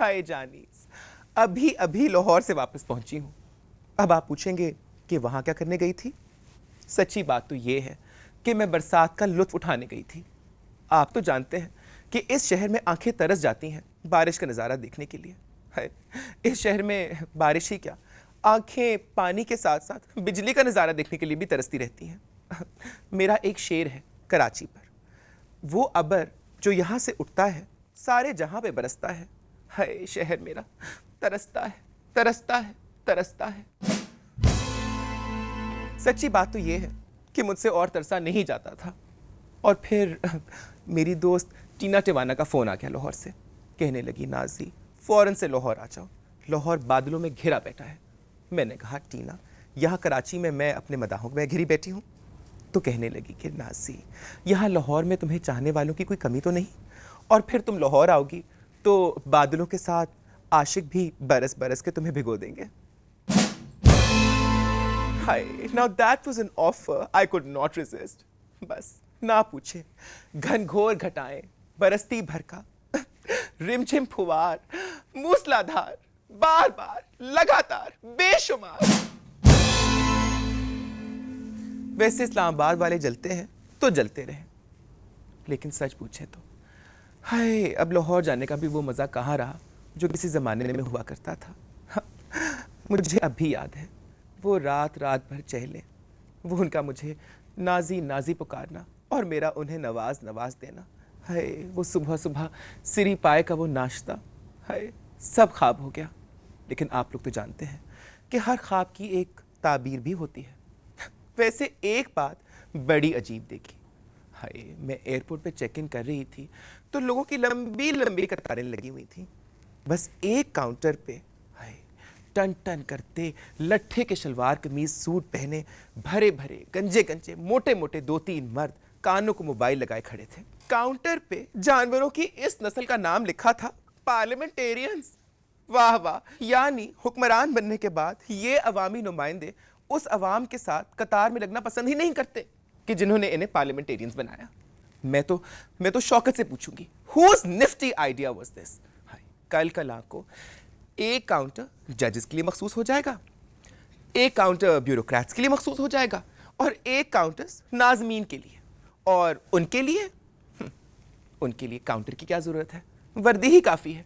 हाय जानीस, अभी अभी लाहौर से वापस पहुंची हूँ। अब आप पूछेंगे कि वहाँ क्या करने गई थी? सच्ची बात तो ये है कि मैं बरसात का लुत्फ उठाने गई थी। आप तो जानते हैं कि इस शहर में आंखें तरस जाती हैं बारिश का नज़ारा देखने के लिए। है, इस शहर में बारिश ही क्या, आंखें पानी के साथ साथ बिजली का नज़ारा देखने के लिए भी तरसती रहती हैं। मेरा एक शेर है कराची पर, वो अबर जो यहाँ से उठता है सारे जहाँ पे बरसता है। हाय शहर मेरा तरसता है, तरसता है, तरसता है। सच्ची बात तो ये है कि मुझसे और तरसा नहीं जाता था। और फिर मेरी दोस्त टीना टिवाना का फ़ोन आ गया लाहौर से। कहने लगी नाजी फ़ौरन से लाहौर आ जाओ, लाहौर बादलों में घिरा बैठा है। मैंने कहा टीना, यहाँ कराची में मैं अपने मदाहों में घिरी बैठी हूँ? तो कहने लगी कि नाजी यहाँ लाहौर में तुम्हें चाहने वालों की कोई कमी तो नहीं? और फिर तुम लाहौर आओगी तो बादलों के साथ आशिक भी बरस बरस के तुम्हें भिगो देंगे। Hi, now that was an offer I could not resist. बस ना पूछे, घनघोर घटाएं, बरसती भरका, रिमझिम फुवार, मूसलाधार, बार बार, लगातार, बेशुमार। वैसे इस्लामाबाद वाले जलते हैं तो जलते रहे, लेकिन सच पूछे तो हाय, अब लाहौर जाने का भी वो मज़ा कहाँ रहा जो किसी ज़माने में हुआ करता था। मुझे अब भी याद है वो रात रात भर चहले, वो उनका मुझे नाजी नाजी पुकारना और मेरा उन्हें नवाज नवाज देना। हाय, वो सुबह सुबह सिरी पाए का वो नाश्ता। हाय, सब ख्वाब हो गया। लेकिन आप लोग तो जानते हैं कि हर ख्वाब की एक ताबीर भी होती है। वैसे एक बात बड़ी अजीब देखी। हाय, मैं एयरपोर्ट पे चेक इन कर रही थी तो लोगों की लंबी लंबी कतारें लगी हुई थी। बस एक काउंटर पे हाय, टन टन करते लट्ठे के शलवार कमीज सूट पहने भरे भरे गंजे गंजे मोटे मोटे 2-3 मर्द कानों को मोबाइल लगाए खड़े थे। काउंटर पे जानवरों की इस नस्ल का नाम लिखा था, पार्लियामेंटेरियंस। वाह वाह, यानी हुक्मरान बनने के बाद ये अवामी नुमाइंदे उस अवाम के साथ कतार में लगना पसंद ही नहीं करते कि जिन्होंने इन्हें पार्लियामेंटेरियंस बनाया। मैं तो शौकत से पूछूंगी, whose nifty idea was this? कल कल को एक काउंटर जजेस के लिए मखसूस हो जाएगा, एक काउंटर ब्यूरोक्रेट्स के लिए मखसूस हो जाएगा और एक काउंटर नाज़मीन के लिए। और उनके लिए उनके लिए काउंटर की क्या जरूरत है, वर्दी ही काफी है।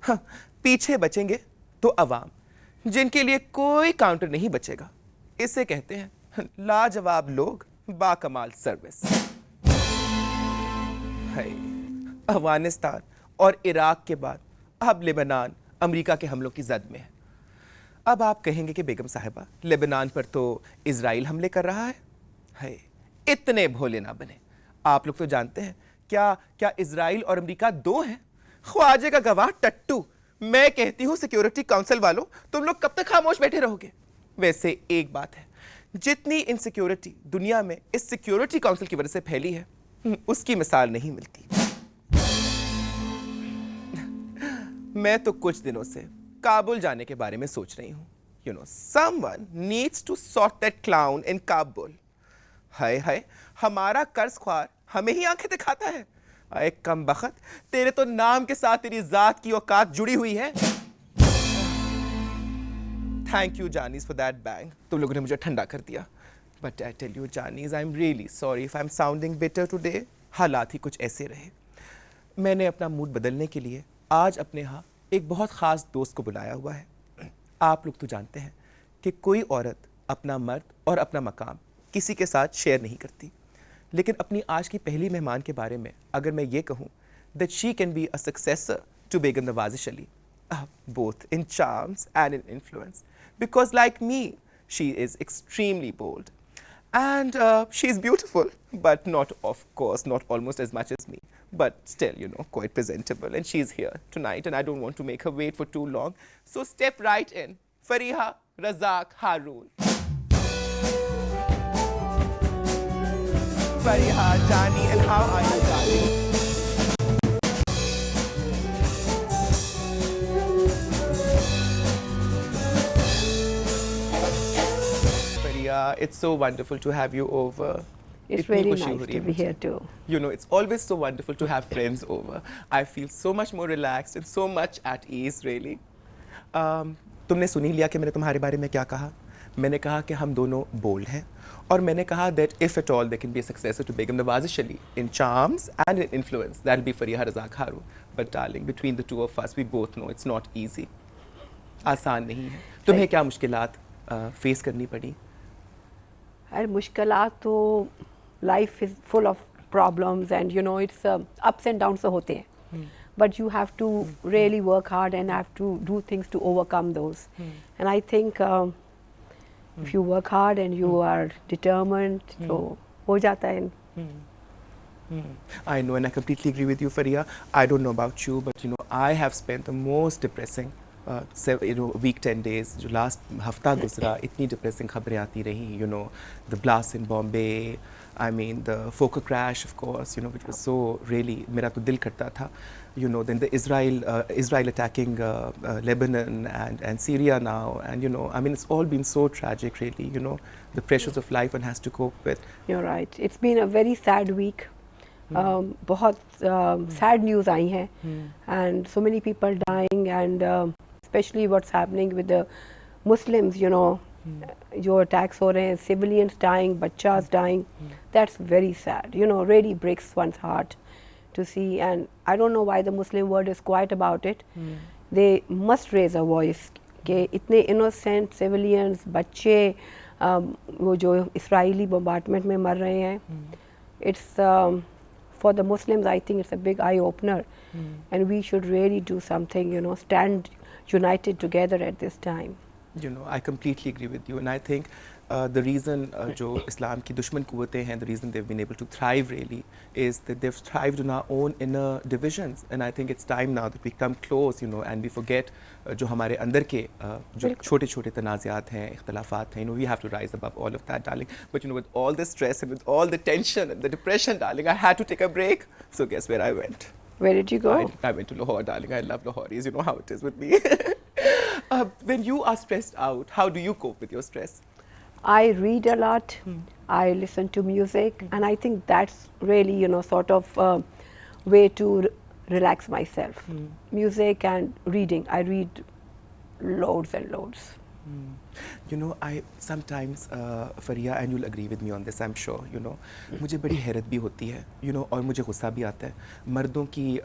हाँ, पीछे बचेंगे तो अवाम, जिनके लिए कोई काउंटर नहीं बचेगा। इसे कहते हैं लाजवाब लोग, बाकमाल सर्विस। है, अफगानिस्तान और इराक के बाद अब लेबनान अमेरिका के हमलों की जद में है। अब आप कहेंगे कि बेगम साहिबा, लेबनान पर तो इजराइल हमले कर रहा है। इतने भोले ना बने। आप लोग तो जानते हैं क्या इजराइल और अमेरिका दो हैं? ख्वाजे का गवाह टट्टू। मैं कहती हूं सिक्योरिटी काउंसिल वालों, तुम लोग कब तक खामोश बैठे रहोगे? वैसे एक बात है, जितनी इनसिक्योरिटी दुनिया में इस सिक्योरिटी काउंसिल की वजह से फैली है, उसकी मिसाल नहीं मिलती। मैं तो कुछ दिनों से काबुल जाने के बारे में सोच रही हूँ। You know, someone needs to sort that clown in Kabul. हाय हाय, हमारा कर्ज ख्वार हमें ही आंखें दिखाता है। अरे कम बखत, तेरे तो नाम के साथ तेरी जात की औकात जुड़ी हुई है। थैंक यू जानीज फॉर दैट बैंग, तुम लोगों ने मुझे ठंडा कर दिया। बट आई टेल यू जानीज, I am really sorry if I am sounding bitter today. हालात ही कुछ ऐसे रहे। मैंने अपना मूड बदलने के लिए आज अपने यहाँ एक बहुत ख़ास दोस्त को बुलाया हुआ है। आप लोग तो जानते हैं कि कोई औरत अपना मर्द और अपना मकाम किसी के साथ शेयर नहीं करती, लेकिन अपनी आज की पहली मेहमान के बारे में अगर मैं ये कहूँ that she can be a successor to Begum Nawazish Ali, both in charms and in influence, because like me, she is extremely bold. And she's beautiful, but not, of course, not almost as much as me. But still, you know, quite presentable. And she's here tonight, and I don't want to make her wait for too long. So step right in. Fariha Razzaq Haroon. Fariha, Jani, and how are you, darling? Fariha, it's so wonderful to have you over. It's really nice to be here too. You know, it's always so wonderful to have friends over. I feel so much more relaxed and so much at ease, really. तुमने सुन ही लिया कि मैंने तुम्हारे बारे में क्या कहा. मैंने कहा कि हम दोनों बोल्ड हैं और मैंने कहा that if at all there can be a successor to Begum Nawazish Ali in charms and in influence, that'll be Fariha Razzaq Haru. But darling, between the two of us, we both know it's not easy. आसान नहीं है. तुम्हें क्या मुश्किलात face करनी पड़ी? यार मुश्किलात तो life is full of problems and you know it's ups and downs तो होते हैं. But you have to really work hard and have to do things to overcome those. And I think if you work hard and you are determined, तो हो जाता है. I know, and I completely agree with you, Fariha. I don't know about you, but you know, I have spent the most depressing, week 10 days. जो last हफ्ता गुजरा, इतनी depressing खबरें आती रही. You know, the blast in Bombay. I mean, the Fokker crash, of course. You know, which was so really, मेरा तो दिल करता था. You know, then the Israel attacking Lebanon and Syria now, and you know, I mean, it's all been so tragic, really. You know, the pressures of life one has to cope with. You're right. It's been a very sad week. बहुत sad news आई हैं, and so many people dying, and especially what's happening with the Muslims. You know, जो attacks हो रहे हैं, civilians dying, बच्चास dying. That's very sad. You know, really breaks one's heart to see, and I don't know why the Muslim world is quiet about it. They must raise a voice कि इतने innocent civilians, बच्चे वो जो Israeli bombardment में मर रहे हैं. It's for the Muslims, I think it's a big eye opener, and we should really do something. You know, stand united together at this time. You know, I completely agree with you, and I think the reason जो इस्लाम की दुश्मन कुव्वतें हैं, the reason they've been able to thrive really is that they've thrived on our own inner divisions, and I think it's time now that we come close, you know, and we forget जो हमारे अंदर के जो छोटे-छोटे तनाज़ात हैं, इख्तलाफात हैं, you know, we have to rise above all of that, darling. But you know, with all the stress and with all the tension and the depression, darling, I had to take a break. So guess where I went? Where did you go? I went to Lahore, darling. I love Lahoris. You know how it is with me. When you are stressed out, how do you cope with your stress? I read a lot. I listen to music, and I think that's really, you know, sort of a way to relax myself. Music and reading. I read loads and loads. You know, I sometimes, Fariha, and you'll agree with me on this, I'm sure, you know, मुझे बड़ी हैरत भी होती है, you know, और मुझे गुस्सा भी आता है. मर्दों की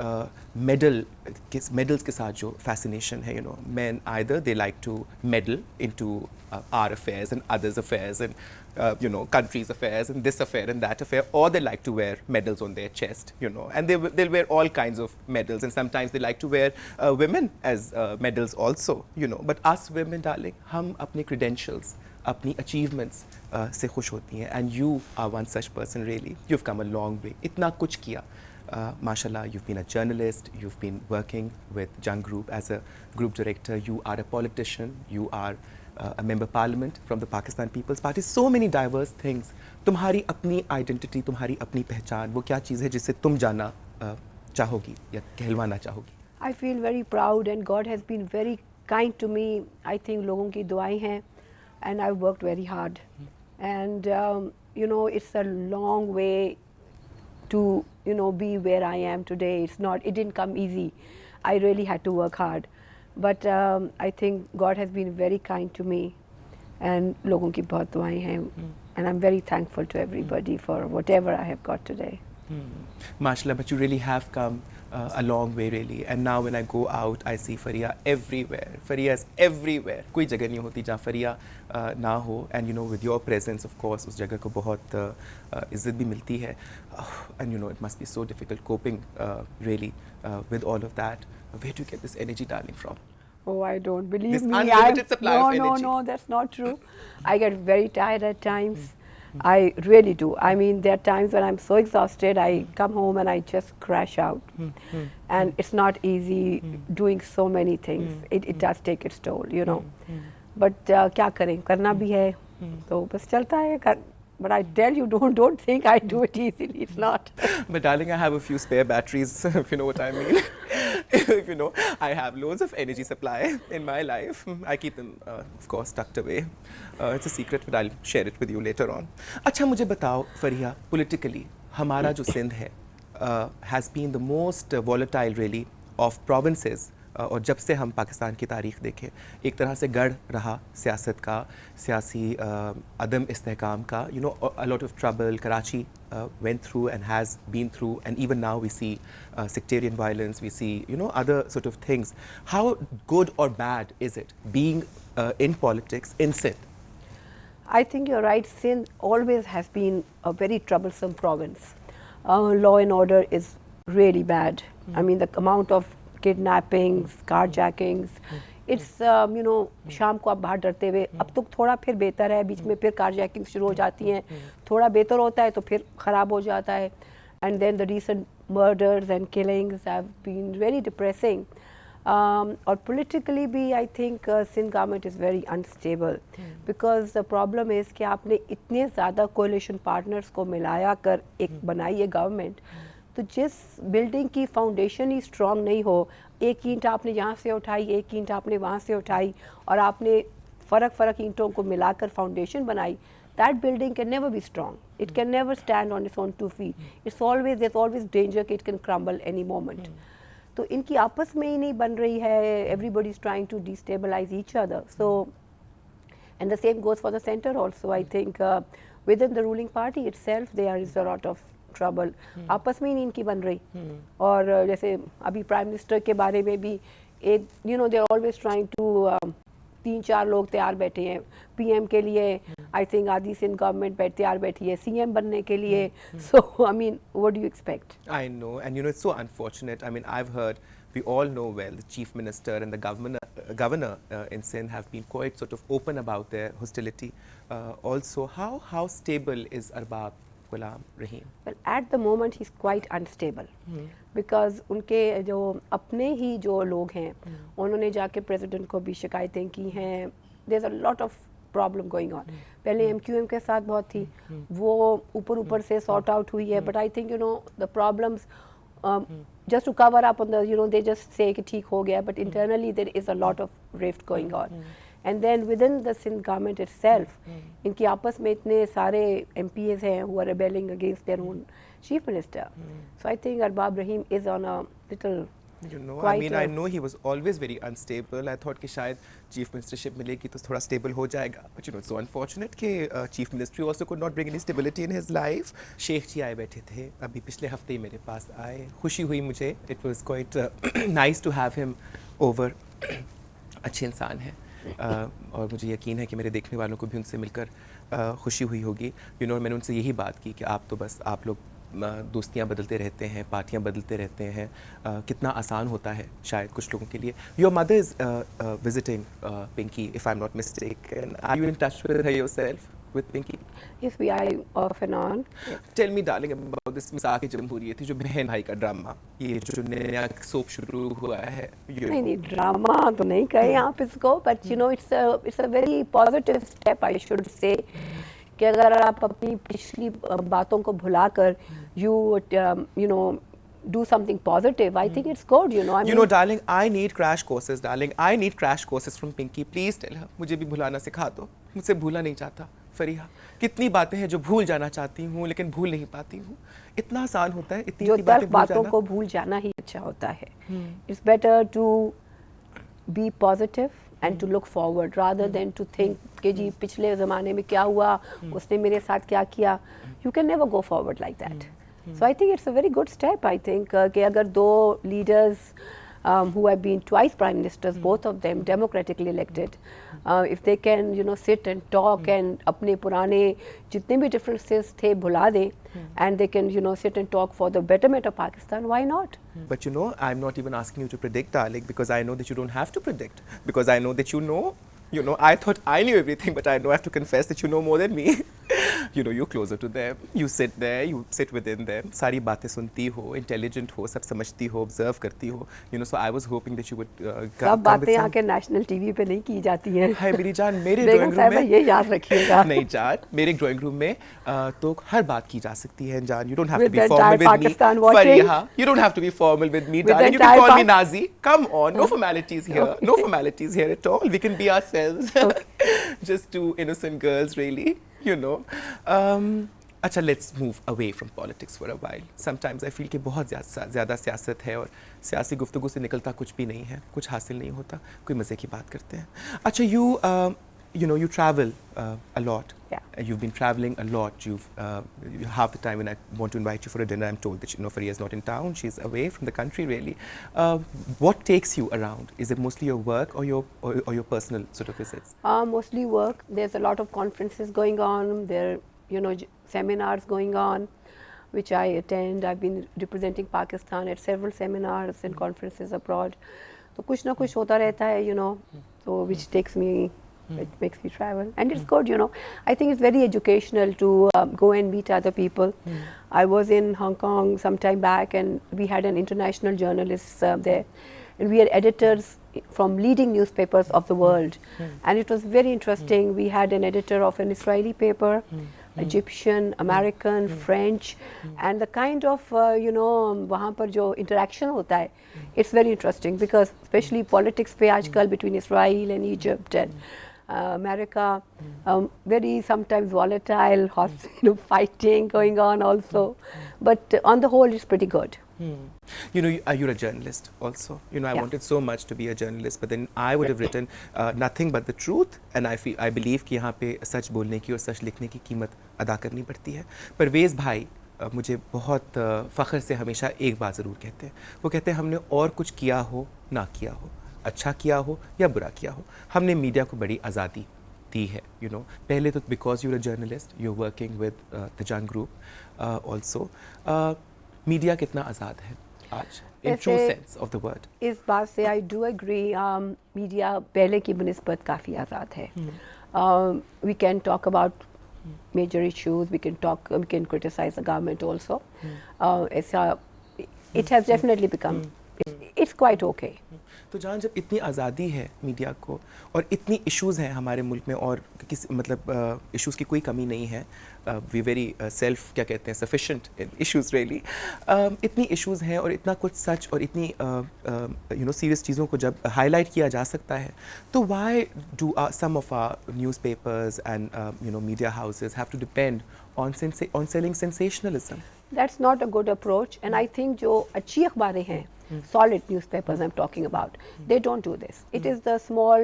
medals के साथ जो fascination है, you know, men either they like to meddle into our affairs and others' affairs and you know, countries' affairs and this affair and that affair, or they like to wear medals on their chest, you know, and they'll wear all kinds of medals, and sometimes they like to wear women as medals also, you know. But us women, darling, हम अपने credentials, अपनी achievements से खुश होती हैं, and you are one such person really. You've come a long way. इतना कुछ किया. Mashallah, you've been a journalist, you've been working with Jung Group as a group director, you are a politician, you are a member parliament from the Pakistan People's Party. So many diverse things. तुम्हारी अपनी identity, तुम्हारी अपनी पहचान, वो क्या चीज़ है जिससे तुम जाना चाहोगी या कहलवाना चाहोगी? I feel very proud, and God has been very kind to me. I think लोगों की दुआएं हैं, and I've worked very hard. And you know, it's a long way to, you know, be where I am today. It didn't come easy. I really had to work hard. But I think God has been very kind to me, and लोगों की बहुत दुआएं हैं, and I'm very thankful to everybody for whatever I have got today. Mashallah, but you really have come a long way really, and now when I go out I see Fariha everywhere. Fariha is everywhere. कोई जगह नहीं होती जहाँ Fariha ना हो, and you know, with your presence of course उस जगह को बहुत इज्जत भी मिलती है, and you know, it must be so difficult coping really with all of that. Where do you get this energy, darling, from? Oh, I don't believe this me. Unlimited supply of energy. No, that's not true. I get very tired at times. I really do. I mean, there are times when I'm so exhausted, I come home and I just crash out. And it's not easy doing so many things. It does take its toll, you know. But क्या करें? करना भी है. तो बस चलता है. But I tell you, don't think I do it easily. It's not. But darling, I have a few spare batteries, if you know what I mean. You know, I have loads of energy supply in my life. I keep them, of course, tucked away. It's a secret, but I'll share it with you later on. अच्छा मुझे बताओ फरिया, politically हमारा जो सिंध है has been the most volatile really of provinces. और जब से हम पाकिस्तान की तारीख़ देखें एक तरह से गढ़ रहा सियासत का, सियासी अदम इस्तेहकाम का. You know, a lot of trouble Karachi went through and has been through, and even now we see sectarian violence, we see, you know, other sort of things. How good or bad is it being in politics in Sindh? I think you're right. Sindh always has been a very troublesome province. Law and order is really bad. I mean, the amount of kidnappings, carjackings, it's you know, शाम को आप बाहर डरते हुए, अब तो थोड़ा फिर बेहतर है, बीच में फिर carjacking शुरू हो जाती हैं, थोड़ा बेहतर होता है तो फिर ख़राब हो जाता है. And then the recent murders and killings have been very depressing. Or politically भी I think Sindh government is very unstable because the problem is कि आपने इतने ज़्यादा coalition partners को मिलाया कर एक बनाई है government, तो जिस बिल्डिंग की फाउंडेशन ही स्ट्रॉन्ग नहीं हो, एक ईंट आपने यहाँ से उठाई, एक ईंट आपने वहाँ से उठाई और आपने फ़र्क ईंटों को मिलाकर फाउंडेशन बनाई, that building can never be strong. It can never stand on its own 2 feet. There's always danger that it can crumble any moment. तो इनकी आपस में ही नहीं बन रही है. Everybody is trying to destabilize each other. So, and the same goes for the center also. I think within the ruling party itself there is a lot of trouble. आपस में ही नहीं इनकी बन रही. और जैसे अभी प्राइम मिनिस्टर के बारे में भी एक, you know, they are always trying to 3-4 लोग तैयार बैठे हैं पीएम के लिए. आई थिंक आधी सिंध गवर्नमेंट तैयार बैठी है सीएम बनने के लिए. So I mean what do you expect? I know, and you know, it's so unfortunate. I mean, I've heard, we all know well, the chief minister and the governor in Sindh have been quite sort of open about their hostility. Also, how stable is Arbab Ghulam Rahim? Well, at the moment he's quite unstable because उनके जो अपने ही जो लोग हैं उन्होंने जाके president को भी शिकायतें की हैं. there's a lot of problem going on. पहले एमक्यूएम के साथ बहुत थी, वो ऊपर से सॉर्ट आउट हुई है, but I think you know the problems just to cover up on the, you know, they just say कि ठीक हो गया, but internally there is a lot of rift going on. And then within the Sindh government itself, इनकी आपस में इतने सारे MPs हैं who are rebelling against their own chief minister. So I think Arbab Rahim is on a little, you know, I mean, I know he was always very unstable. I thought कि शायद chief ministership मिलेगी तो थोड़ा stable हो जाएगा. But you know, it's so unfortunate कि chief ministry also could not bring any stability in his life. Sheikh जी आए बैठे थे, अभी पिछले हफ्ते ही मेरे पास आए, खुशी हुई मुझे. It was quite nice to have him over. अच्छे इंसान हैं. और मुझे यकीन है कि मेरे देखने वालों को भी उनसे मिलकर खुशी हुई होगी. You know, मैंने उनसे यही बात की कि आप तो बस आप लोग दोस्तियाँ बदलते रहते हैं, पार्टियाँ बदलते रहते हैं, कितना आसान होता है शायद कुछ लोगों के लिए. Your mother is visiting Pinky, if I'm not mistaken. Are you in touch with her yourself, with Pinky? yes, we are off and on. Tell me darling about this मिसाक जमहूरियत थी जो बहन भाई का ड्रामा, ये जो नया सोप शुरू हुआ है. नहीं ड्रामा तो नहीं कहे आप इसको, but you know it's a very positive step I should say कि अगर आप अपनी पिछली बातों को भुलाकर you know do something positive, I think it's good, you know. I mean, you know darling, I need crash courses darling, I need crash courses from Pinky. Please tell her मुझे भी भुलाना सिखा दो. मुझसे भूला नहीं जाता फरीहा. कितनी बातें हैं जो भूल जाना चाहती हूँ लेकिन भूल नहीं पाती हूँ. इतना आसान होता है इतनी जो बातों को भूल जाना ही अच्छा होता है. It's better to be positive and to look forward rather than to think कि जी पिछले ज़माने में क्या हुआ, उसने मेरे साथ क्या किया. You can never go forward like that. So I think it's a very good step. I think कि अगर दो leaders who have been twice prime ministers, both of them democratically elected, if they can, you know, sit and talk and अपने पुराने जितने भी differences थे भुला दें, and they can, you know, sit and talk for the betterment of Pakistan, why not? But you know, I'm not even asking you to predict darling, because I know that you don't have to predict, because I know that you know, I thought I knew everything, but I know I have to confess that you know more than me. you know, you're closer to them, you sit within them, सारी बातें सुनती हो, intelligent हो, सब समझती हो, observe करती हो, you know, so I was hoping that you would सब come with बातें some. आके नेशनल टीवी पे नहीं की जाती हैं। हाय मेरी जान, मेरे बेगम ड्राइंग रूम साहिबा में ये याद रखिएगा। नहीं जान, मेरे ड्राइंग रूम में तो हर बात की जा सकती है जान, you don't have to With be the formal entire with me Pakistan watching. Fariha, you don't have to be formal with me With the darling, you can entire call me Nazi, come on, no formalities here, no formalities here at all, we can be ourselves, just two innocent girls really, you know. अच्छा, let's move away from politics for a while. Sometimes I feel कि बहुत ज़्यादा सियासत है और सियासी गुफ्तगू से निकलता कुछ भी नहीं है, कुछ हासिल नहीं होता, कोई मज़े की बात करते हैं। अच्छा, you know, you travel a lot. Yeah. You've been traveling a lot. Half the time when I want to invite you for a dinner, I'm told that, you know, Fariha is not in town. She's away from the country, really. What takes you around? Is it mostly your work or your personal sort of visits? Mostly work. There's a lot of conferences going on. There, you know, seminars going on, which I attend. I've been representing Pakistan at several seminars and conferences abroad. So कुछ ना कुछ होता रहता है, you know, so which takes me. It makes me travel, and it's good, you know. I think it's very educational to go and meet other people. I was in Hong Kong some time back, and we had an international journalist there, and we had editors from leading newspapers of the world, and it was very interesting. We had an editor of an Israeli paper, Egyptian, American, French, and the kind of you know वहाँ पर जो interaction होता है, it's very interesting because especially politics पे आजकल between Israel and Egypt and America, very sometimes volatile, hot, you know, fighting going on also, but on the whole it's pretty good. You know, you're a journalist also. You know, I wanted so much to be a journalist, but then I would have written nothing but the truth, and I believe कि यहाँ पे सच बोलने की और सच लिखने की कीमत अदा करनी पड़ती है। परवेज़ भाई मुझे बहुत फ़ख्र से हमेशा एक बात ज़रूर कहते हैं, वो कहते हैं हमने और कुछ किया हो ना किया हो, अच्छा किया हो या बुरा किया हो, हमने मीडिया को बड़ी आज़ादी दी है, you know. पहले तो because you're a journalist, you're working with the Jang Group also. Media कितना आज़ाद है आज, in true sense of the word? इस बात से I do agree. मीडिया पहले की बनिस्बत काफ़ी आज़ाद है. We can talk about major issues. We can criticize the government also. It has definitely become. It's quite okay. तो जान, जब इतनी आज़ादी है मीडिया को और इतनी इश्यूज़ हैं हमारे मुल्क में और किस मतलब इश्यूज़ की कोई कमी नहीं है, वी वेरी सेल्फ क्या कहते हैं सफिशेंट इन इश्यूज़ रियली, इतनी इश्यूज़ हैं और इतना कुछ सच और इतनी यू नो सीरियस चीज़ों को जब हाईलाइट किया जा सकता है, तो why do some of our newspapers and you know media houses have to depend on selling sensationalism? That's not a good approach, and I think जो अच्छी अखबारें हैं, solid newspapers I'm talking about, they don't do this. It is the small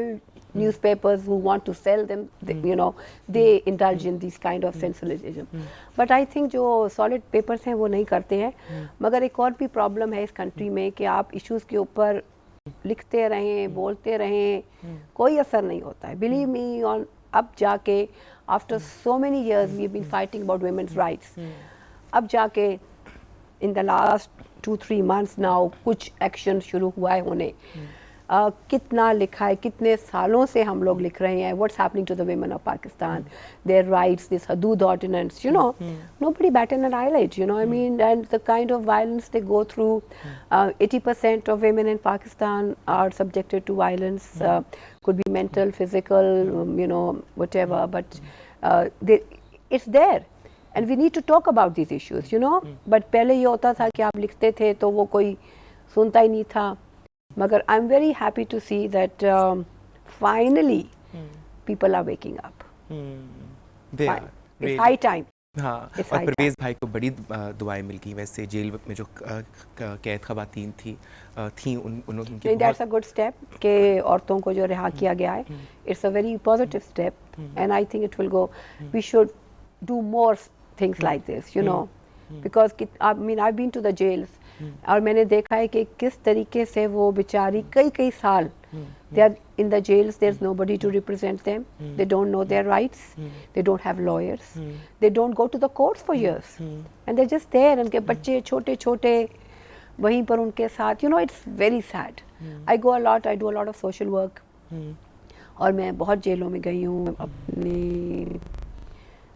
newspapers who want to sell them, you know, they indulge in these kind of sensationalism. But I think जो solid papers हैं वो नहीं करते हैं. मगर एक और भी problem है इस country में कि आप issues के ऊपर लिखते रहें, बोलते रहें, कोई असर नहीं होता है. Believe me, on अब जाके after so many years we've been fighting about women's rights. अब जाके in the last 2-3 months now कुछ एक्शन शुरू हुआ है होने. कितना लिखा है, कितने सालों से हम लोग लिख रहे हैं, what's happening to the women of Pakistan, their rights, this Hudud ordinance, you know, nobody batted an eyelid, you know, I mean, and the kind of violence they go through, 80% of women in Pakistan are subjected to violence, could be mental, physical, you know, whatever, but it's there. And we need to talk about these issues, you know. But पहले ये होता था कि आप लिखते थे तो वो कोई सुनता ही नहीं था. मगर I'm very happy to see that finally people are waking up. They are. It's high time. हाँ, और परवेज़ भाई को बड़ी दुआएं मिल गई वैसे जेल में जो कैद ख़वातीन थी उनकी. That's a good step कि औरतों को जो रिहा किया गया है. It's a very positive step, and I think it will go. We should do more things like this, you know, because I mean I've been to the jails और मैंने देखा है कि किस तरीके से वो बेचारी कई साल they are in the jails, there's nobody to represent them, they don't know their rights, they don't have lawyers, they don't go to the courts for years, and they're just there, उनके बच्चे छोटे वहीं पर उनके साथ, you know, it's very sad. I go a lot, I do a lot of social work, और मैं बहुत जेलों में गई हूँ अपनी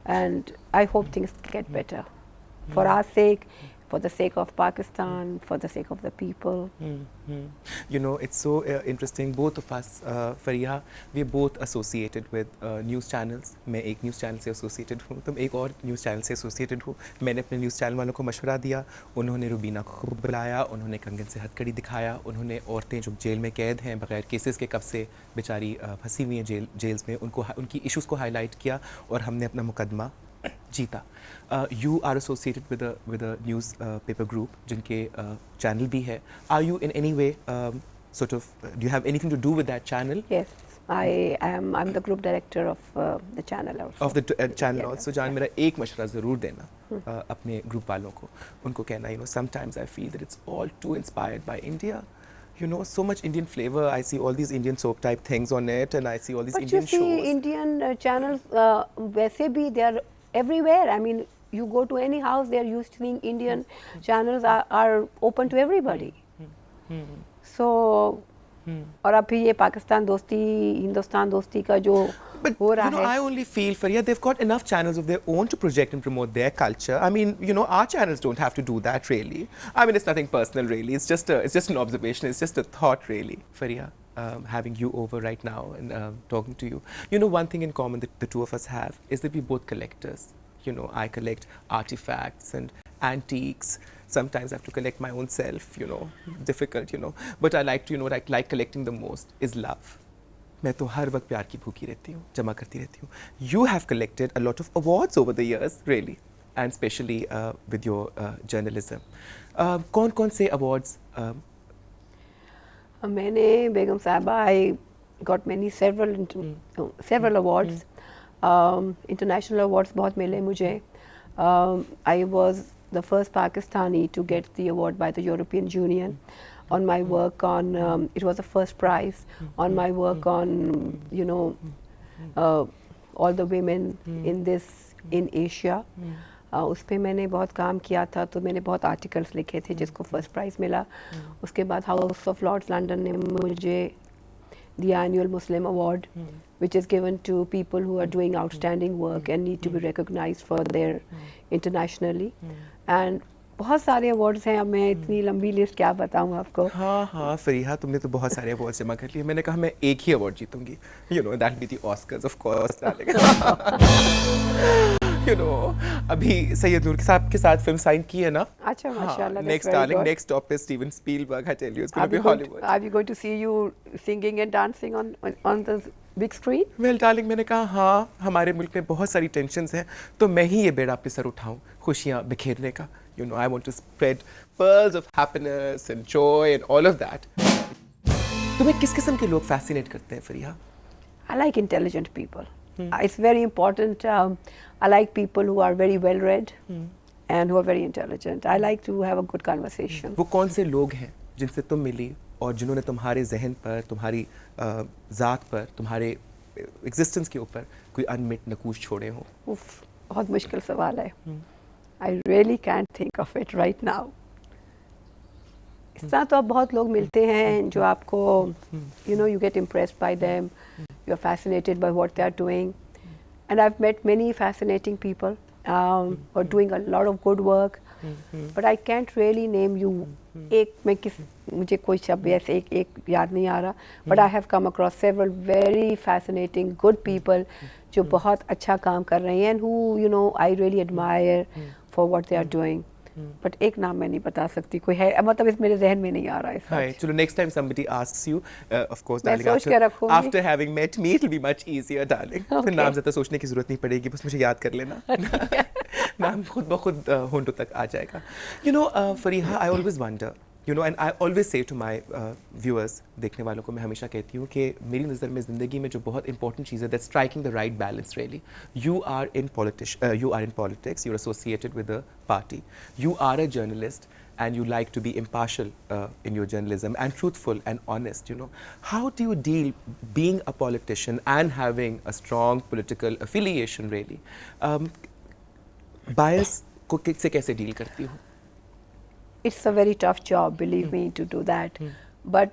and I hope things get better for our sake, for the sake of Pakistan, for the sake of the people. You know, it's so interesting. Both of us, Fariha, we're both associated with news channels. मैं एक news channel से associated हूँ, तुम एक और news channel से associated हो. मैंने अपने news channel वालों को मशवरा दिया, उन्होंने रुबीना को बुलाया, उन्होंने कंगन से हथकड़ी दिखाया, उन्होंने औरतें जो जेल में कैद हैं बगैर केसेस के कब से बेचारी फंसी हुई हैं जेल्स में, उनको उनकी इश्यूज़ को हाईलाइट किया और हमने अपना मुकदमा जीता. You are associated with a news paper group जिनके channel भी है. Are you in any way sort of do you have anything to do with that channel? Yes, I'm the group director of the channel also. Of the channel also. जान मेरा एक मशवरा ज़रूर देना अपने group वालों को. उनको कहना, you know, sometimes I feel that it's all too inspired by India. You know, so much Indian flavor. I see all these Indian soap type things on it, and I see all these Indian shows. But you see, Indian channels, वैसे भी they are everywhere. I mean, you go to any house, they are used to seeing Indian channels are open to everybody. So, और अब ये पाकिस्तान दोस्ती, हिंदुस्तान दोस्ती का जो हो रहा है. But you know, I only feel, Fariha, they've got enough channels of their own to project and promote their culture. I mean, you know, our channels don't have to do that really. I mean, it's nothing personal really. It's just an observation. It's just a thought really, Fariha. Having you over right now and talking to you. You know, one thing in common that the two of us have is that we're both collectors. You know, I collect artifacts and antiques. Sometimes I have to collect my own self, you know, difficult, you know. But I like to, you know, what I like collecting the most is love. मैं तो हर वक्त प्यार की भूखी रहती हूँ, जमा करती रहती हूँ. You have collected a lot of awards over the years, really, and especially with your journalism. कौन-कौन से awards? मैंने बेगम साहबा, I got several awards. International awards बहुत मिले मुझे. I was the first Pakistani to get the award by the European Union on my work on, it was the first prize on my work on, you know, all the women in Asia. उस पे मैंने बहुत काम किया था, तो मैंने बहुत आर्टिकल्स लिखे थे जिसको फर्स्ट प्राइज़ मिला. उसके बाद हाउस ऑफ लॉर्ड्स लंदन ने मुझे the annual Muslim Award, which is given to people who are doing outstanding work and need to be recognized for their internationally. And बहुत सारे awards हैं. अब मैं इतनी लंबी लिस्ट क्या बताऊँ आपको. हाँ फरीहा, तुमने तो बहुत सारे awards जमा कर लिए. मैंने कहा मैं एक ही award जीतूंगी. You know, that be the Oscars, of course. You know, अभी सैयद नूर साहब के साथ फिल्म साइन की है ना. अच्छा, माशाल्लाह. Next darling, next stop is Steven Spielberg. I tell you, it's going to be Hollywood. Are we going to see you singing and dancing on the big screen? Well, darling, मैंने कहा हाँ, हमारे मुल्क में बहुत सारी tensions हैं, तो मैं ही ये बेड़ा पे सर उठाऊं, खुशियाँ बिखेरने का. You know, I want to spread pearls of happiness and joy and all of that. तुम्हें किस किस्म के लोग fascinate करते हैं, Fariha? I like intelligent people. It's very important. I like people who are very well read and who are very intelligent. I like to have a good conversation. वो कौन से लोग हैं जिनसे तुम मिली और जिन्होंने तुम्हारे जहन पर, तुम्हारी ज़ात पर, तुम्हारे एग्जिस्टेंस के ऊपर कोई अनमिट नकूश छोड़े हों? उफ, बहुत मुश्किल सवाल है. I really can't think of it right now. इस तरह तो अब बहुत लोग मिलते हैं जो आपको, you know, you get impressed by them, you are fascinated by what they are doing, and I've met many fascinating people who are doing a lot of good work, but I can't really name you. मुझे कोई शब्द ऐसे एक याद नहीं आ रहा, but I have come across several very fascinating good people जो बहुत अच्छा काम कर रहे हैं and who, you know, I really admire for what they are doing. But एक नाम मैं नहीं बता सकती, कोई है मतलब इस मेरे जहन में नहीं आ रहा है. Right. So next time somebody asks you, of course, मैं darling, सोच के रखूंगी. after having met me, it'll be much easier, darling. फिर नाम ज़्यादा सोचने की ज़रूरत नहीं पड़ेगी, बस मुझे याद कर लेना. नाम खुद ब खुद होंठों तक आ जाएगा. You know, Fariha, I always wonder. You know, and I always say to my viewers, देखने वालों को मैं हमेशा कहती हूँ कि मेरी नज़र में ज़िंदगी में जो बहुत important चीज़ है, that's striking the right balance really. You are in politics, you're associated with a party. You are a journalist and you like to be impartial in your journalism and truthful and honest, you know. How do you deal being a politician and having a strong political affiliation really? Bias को से कैसे deal करती हो? It's a very tough job, believe me, to do that. But,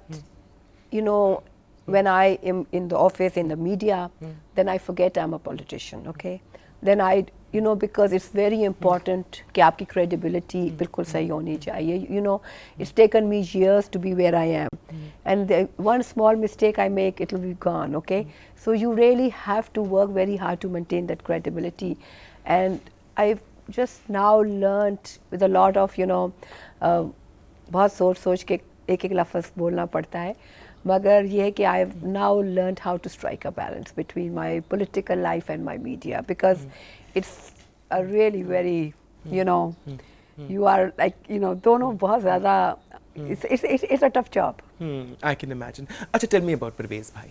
you know, when I am in the office, in the media, then I forget I'm a politician, okay? Then I you know, because it's very important कि आपकी credibility बिल्कुल सही होनी चाहिए. You know, it's taken me years to be where I am, and one small mistake I make, it will be gone. Okay, so you really have to work very hard to maintain that credibility, and I've just now learnt with a lot of, you know, बहुत सोच के एक लफ्ज़ बोलना पड़ता है, मगर ये है कि I have now learned how to strike a balance between my political life and my media, because it's a really very, you know, you are like, you know, दोनों बहुत ज़्यादा, it's a tough job. I can imagine. Acha, tell me about Parvez Bhai.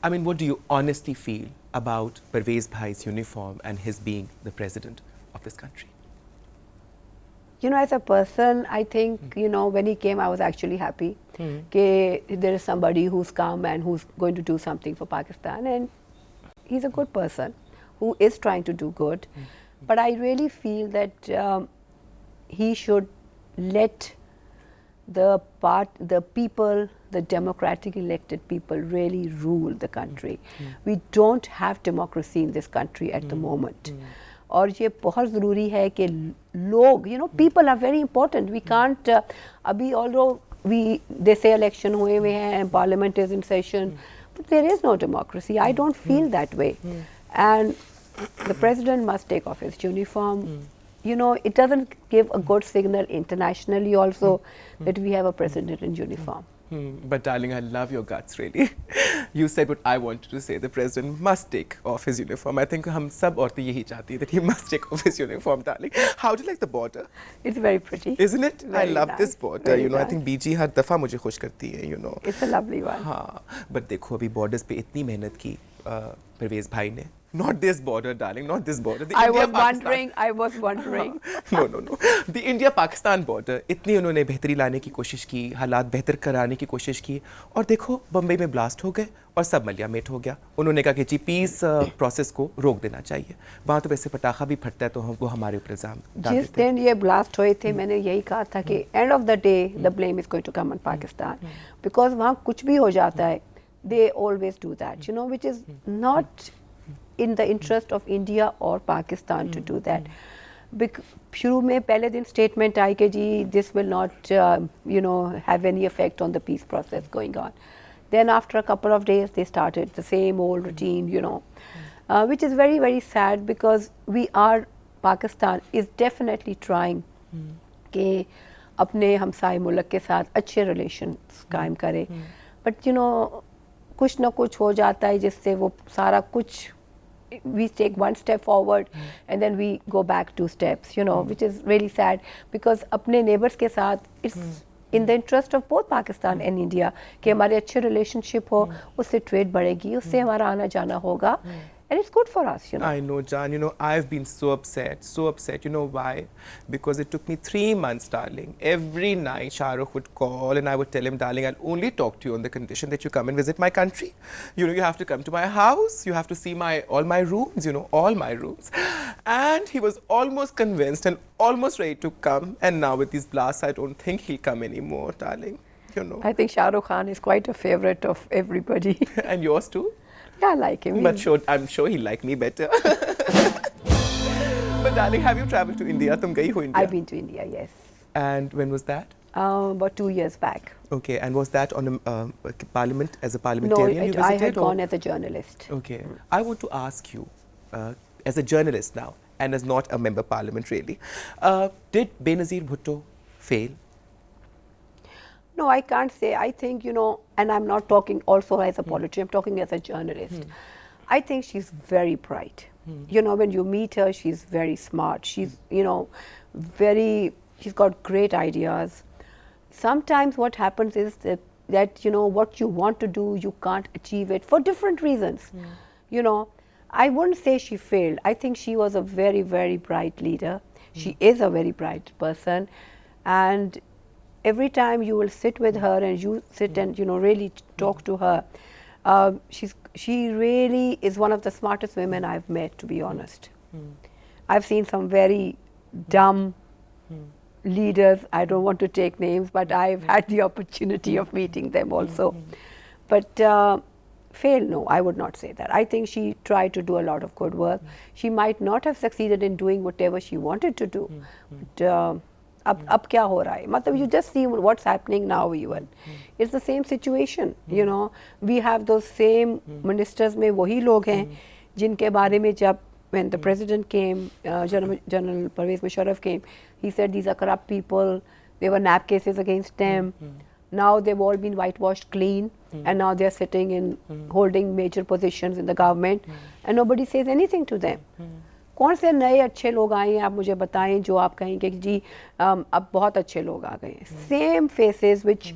I mean, what do you honestly feel about Parvez Bhai's uniform and his being the president of this country? You know, as a person, I think, you know, when he came, I was actually happy that there is somebody who's come and who's going to do something for Pakistan, and he's a good person who is trying to do good. But I really feel that he should let the people, the democratically elected people, really rule the country. We don't have democracy in this country at the moment. और ये बहुत ज़रूरी है कि लोग, you know, people are very important. We can't अभी although they say election हुए हैं and parliament is in session, but there is no democracy. I don't feel that way. And the president must take off his uniform. You know, it doesn't give a good signal internationally also that we have a president in uniform. But darling, I love your guts, really. You said what I wanted to say. The president must take off his uniform. I think हम सब औरतें यही चाहती हैं that he must take off his uniform, darling. How do you like the border? It's very pretty. Isn't it? Very I love nice. this border. Very You know, I nice. think BG हर दफ़ा मुझे खुश करती है, you know. It's a lovely one. हाँ, but देखो अभी borders पे इतनी मेहनत की परवेज़ भाई ने. Not this border, darling. Not this border. I was wondering. No. The India-Pakistan border. इतनी उन्होंने बेहतरी लाने की कोशिश की, हालात बेहतर कराने की कोशिश की, और देखो बम्बई में ब्लास्ट हो गए और सब मलियामेट हो गया. उन्होंने कहा कि जी पीस प्रोसेस को रोक देना चाहिए. वहाँ तो वैसे पटाखा भी फटता है, तो हमको हमारे ऊपर इल्जाम डाल जिस देते हैं. दिन ये ब्लास्ट हुए थे, मैंने यही कहा था कि end of the day the blame is going to come on Pakistan, because वहाँ कुछ भी हो जाता है, they always do that, you know, which is not in the interest of India or Pakistan to do that. शुरू में पहले दिन statement आई कि जी this will not you know have any effect on the peace process going on. Then after a couple of days they started the same old routine, you know, which is very very sad, because Pakistan is definitely trying कि अपने हमसाए मुल्क के साथ अच्छे relations कायम करे, but you know कुछ ना कुछ हो जाता है जिससे वो सारा कुछ, we take one step forward and then we go back 2 steps, you know, which is really sad, because अपने neighbors के साथ it's in the interest of both Pakistan and India कि हमारे अच्छे relationship हो, उससे trade बढ़ेगी, उससे हमारा आना जाना होगा, and it's good for us, you know. I know, Jan. You know, I've been so upset. You know why? Because it took me 3 months, darling. Every night, Shahrukh would call and I would tell him, darling, I'll only talk to you on the condition that you come and visit my country. You know, you have to come to my house. You have to see all my rooms, you know, all my rooms. And he was almost convinced and almost ready to come. And now with these blasts, I don't think he'll come anymore, darling. You know. I think Shah Rukh Khan is quite a favorite of everybody. And yours too? Yeah, I like him. But I'm sure he'll like me better. But darling, have you traveled to India? तुम गई हो India? I've been to India, yes. And when was that? About 2 years back. Okay, and was that on a parliament, as a parliamentarian you visited? I had gone as a journalist. Okay, I want to ask you, as a journalist now, and as not a member parliament really, did Benazir Bhutto fail? No, I can't say. I think, you know, and I'm not talking also as a politician, I'm talking as a journalist. I think she's very bright. You know, when you meet her, she's very smart. She's, you know, she's got great ideas. Sometimes what happens is that, you know, what you want to do, you can't achieve it for different reasons. You know, I wouldn't say she failed. I think she was a very, very bright leader. She is a very bright person. And every time you will sit with her and you sit and, you know, really talk to her, she really is one of the smartest women I've met, to be honest. I've seen some very dumb leaders. I don't want to take names, but I've had the opportunity of meeting them also. But fail, no, I would not say that. I think she tried to do a lot of good work. She might not have succeeded in doing whatever she wanted to do. But अब क्या हो रहा है, मतलब you just see what's happening now even. It's the same situation, you know. We have those same ministers में वही लोग हैं जिनके बारे में जब when the president came, General Pervez Musharraf came, he said these are corrupt people, there were NAP cases against them. Now they've all been whitewashed clean, and now they're sitting in holding major positions in the government, and nobody says anything to them. कौन से नए अच्छे लोग आए हैं आप मुझे बताएं जो आप कहेंगे कि जी अब बहुत अच्छे लोग आ गए हैं. Same faces which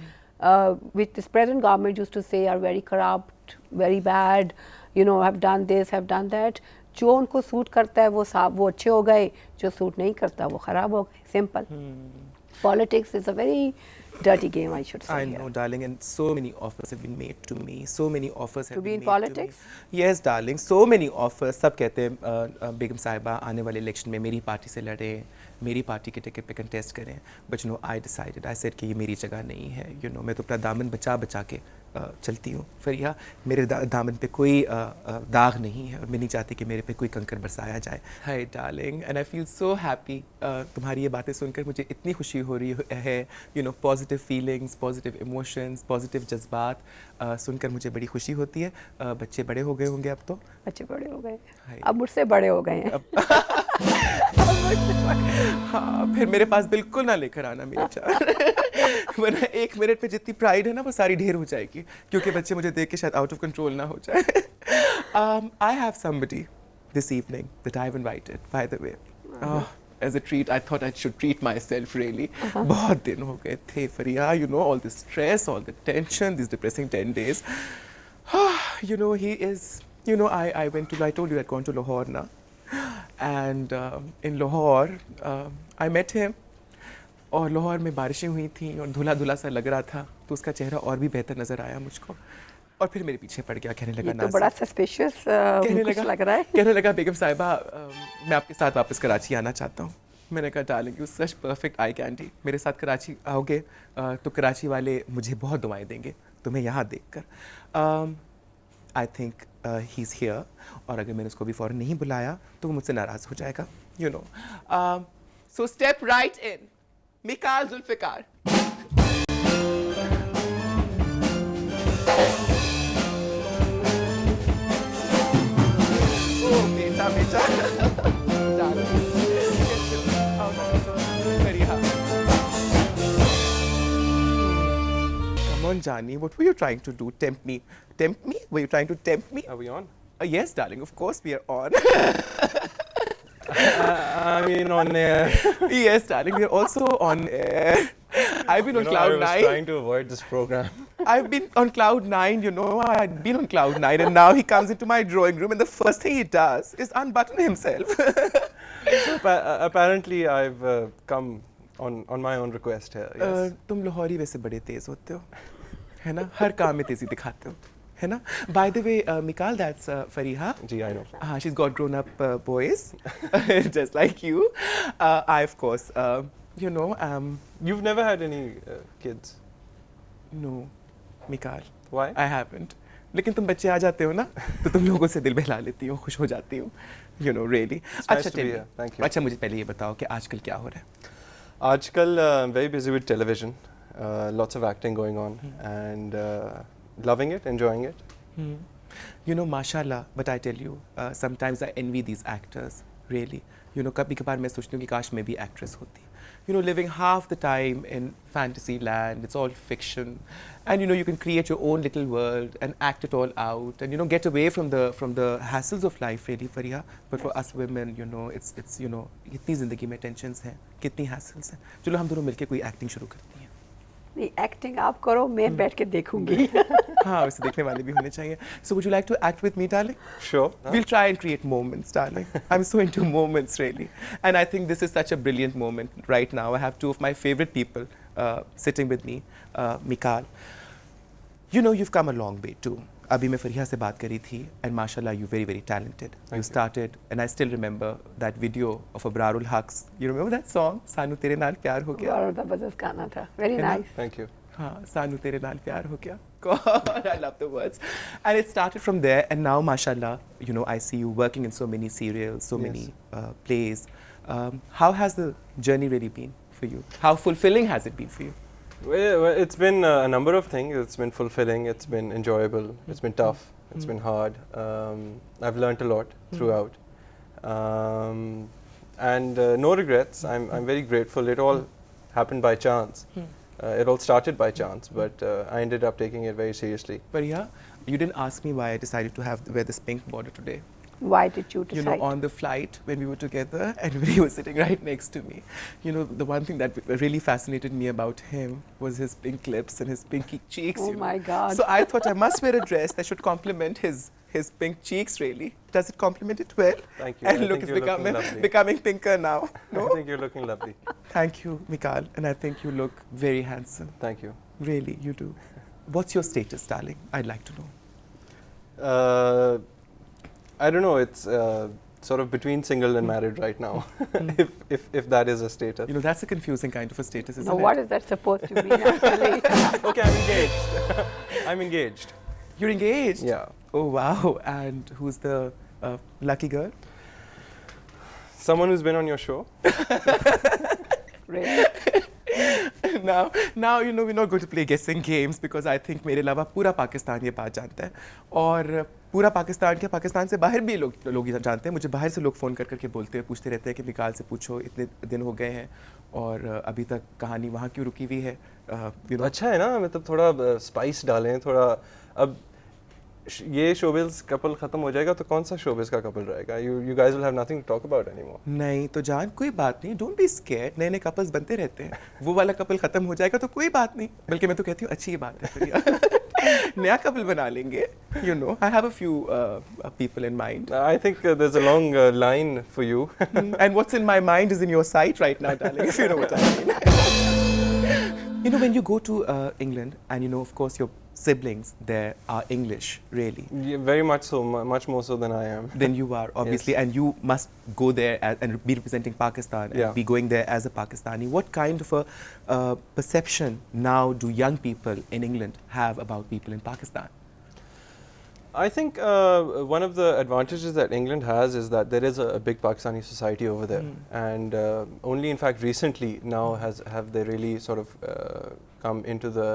this present government used to say are very corrupt, very bad, you know, have done this, have done that. जो उनको सूट करता है वो अच्छे हो गए, जो सूट नहीं करता वो खराब हो गए. Simple. Politics is a very dirty game, I should say. I know, darling, and so many offers have been made to me. So many offers have been made to be in politics? To me. Yes, darling, so many offers. सब कहते हैं बेगम साहिबा आने वाले election में मेरी party से लड़े, मेरी पार्टी के टिकट पे कंटेस्ट करें. But you know, I decided, I said कि ये मेरी जगह नहीं है. You know, मैं तो अपना दामन बचा बचा के चलती हूँ. फरिया, मेरे दामन पे कोई दाग नहीं है और मैं नहीं चाहती कि मेरे पे कोई कंकर बरसाया जाए. Hi darling, and I feel so happy. तुम्हारी ये बातें सुनकर मुझे इतनी खुशी हो रही है. You know, positive feelings, positive emotions, positive जज्बात सुनकर मुझे बड़ी खुशी होती है. बच्चे बड़े हो गए होंगे अब तो? बच्चे बड़े हो गए. अब मुझसे बड़े हो गए हैं. हाँ, फिर मेरे पास बिल्कुल ना लेकर आना मेरे चार. वरना 1 मिनट में जितनी प्राइड है ना वो सारी ढेर हो जाएगी क्योंकि बच्चे मुझे देख के शायद आउट ऑफ कंट्रोल ना हो जाए. I have somebody this evening that I've invited, by the way. As a treat, I thought I should treat myself really. बहुत दिन हो गए थे फरिया, you know, all the stress, all the tension, these depressing 10 days. You know, he is, you know, I went to, I told you I'd gone to Lahore na. And in Lahore, I met him. और लाहौर में बारिशें हुई थी और धुला धुला सा लग रहा था तो उसका चेहरा और भी बेहतर नज़र आया मुझको और फिर मेरे पीछे पड़ गया. कहने लगा तो बड़ा सस्पिशियस लग रहा है. कहने लगा बेगम साहिबा मैं आपके साथ वापस कराची आना चाहता हूँ. मैंने कहा darling you such perfect eye candy. मेरे साथ कराची आओगे तो कराची वाले मुझे बहुत दुआएं देंगे तुम्हें यहाँ देखकर. I think he is here और अगर मैंने उसको भी फ़ौरन नहीं बुलाया तो वो मुझसे नाराज़ हो जाएगा. You know, so step right in Mikaal Zulfiqar. Oh, beta. Come on, Jani, what were you trying to do? Tempt me? Tempt me? Were you trying to tempt me? Are we on? Yes, darling, of course we are on. I mean, on air. Yes, darling, we are also on air. I've been on cloud 9. I was trying to avoid this program. I've been on cloud 9, you know. I had been on cloud 9, and now he comes into my drawing room, and the first thing he does is unbutton himself. So apparently, I've come on my own request here. Yes. तुम लाहौरी वैसे बड़े तेज होते हो, है ना? हर काम में तेजी दिखाते हो, है ना? By the way, Mikaal, that's Fariha. Gee, I know. She's got grown-up boys, just like you. I, of course, you know. You've never had any kids? No, Mikaal. Why? I haven't. लेकिन तुम बच्चे आ जाते हो ना, तो तुम लोगों से दिल बहला लेती हो, खुश हो जाती हो. You know, really. Nice to be here. Thank you. अच्छा, मुझे पहले ये बताओ कि आजकल क्या हो रहा है? आजकल I'm very busy with television. Lots of acting going on and loving it, enjoying it. You know, mashallah, but I tell you, sometimes I envy these actors, really. You know, कभी कभार मैं सोचती हूँ कि काश मैं भी actress होती. You know, living half the time in fantasy land, it's all fiction, and you know, you can create your own little world and act it all out, and you know, get away from the hassles of life, really, Fariha. But for us women, you know, it's you know, कितनी ज़िंदगी में tensions हैं, कितनी hassles हैं. चलो हम दोनों मिलके कोई acting शुरू करती हैं. नहीं, एक्टिंग आप करो, मैं बैठ के देखूंगी. हाँ, वैसे देखने वाले भी होने चाहिए. So would you like to act with me, darling? Sure. We'll try and create moments, darling. I'm so into moments, really. And I think this is such a brilliant moment right now. I have two of my favorite people sitting with me, Mikaal. You know, you've come a long way too. अभी मैं फरिहा से बात करी थी, and mashallah, you're very, very talented. You started, and I still remember that video of Abrarul Haqs. You remember that song? सानू तेरे नाल प्यार हो गया. और जबरदस्त गाना था. Very nice. Thank you. हाँ, सानू तेरे नाल प्यार हो गया. God, I love the words. And it started from there, and now, mashallah, you know, I see you working in so many serials, so many plays. How has the journey really been for you? How fulfilling has it been for you? Well, it's been a number of things. It's been fulfilling, it's been enjoyable, it's been tough, it's been hard. I've learnt a lot throughout. And no regrets. I'm very grateful. It all happened by chance. It all started by chance, but I ended up taking it very seriously. Fariha, you didn't ask me why I decided to wear this pink border today. Why did you decide? You know, on the flight when we were together and when he was sitting right next to me, you know, the one thing that really fascinated me about him was his pink lips and his pinky cheeks. Oh my God. So I thought I must wear a dress that should complement his pink cheeks, really. Does it complement it well? Thank you. And I look, think it's you're looking lovely. becoming pinker now. No? I think you're looking lovely. Thank you, Mikaal. And I think you look very handsome. Thank you. Really, you do. What's your status, darling? I'd like to know. I don't know. It's sort of between single and married right now, if that is a status. You know, that's a confusing kind of a status, isn't Now, it? what is that supposed to be actually? Okay, I'm engaged. I'm engaged. You're engaged? Yeah. Oh, wow. And who's the lucky girl? Someone who's been on your show. Really? Now, you know, we're not going to play guessing games because I think मेरे अलावा पूरा पाकिस्तान ये बात जानता है और पूरा पाकिस्तान से बाहर भी लोग ये जानते हैं. मुझे बाहर से लोग फ़ोन करके बोलते हैं, पूछते रहते हैं कि मिकाल से पूछो, इतने दिन हो गए हैं और अभी तक कहानी वहाँ क्यों रुकी हुई है. अच्छा है ना, मतलब थोड़ा स्पाइस डालें, थोड़ा. अब ये शोबिज़ कपल खत्म हो जाएगा तो कौन सा शोबिज़ का कपल रहेगा? You guys will have nothing to talk about anymore. नहीं तो जान, कोई बात नहीं. Don't be scared. नए कपल्स बनते रहते हैं. वो वाला कपल खत्म हो जाएगा तो कोई बात नहीं. बल्कि मैं तो कहती हूँ अच्छी बात है फिर. नया कपल बना लेंगे. You know, I have a few people in mind. I think there's a long line for you. And what's in my mind is in your sight right now, darling, if you know what I mean. You know, when you go to England, and you know, of course, your siblings there are English, really. Yeah, very much so, much more so than I am. Than you are, obviously, Yes. and you must go there and be representing Pakistan and be going there as a Pakistani. What kind of a perception now do young people in England have about people in Pakistan? I think one of the advantages that England has is that there is a big Pakistani society over there, and only in fact recently now have they really sort of come into the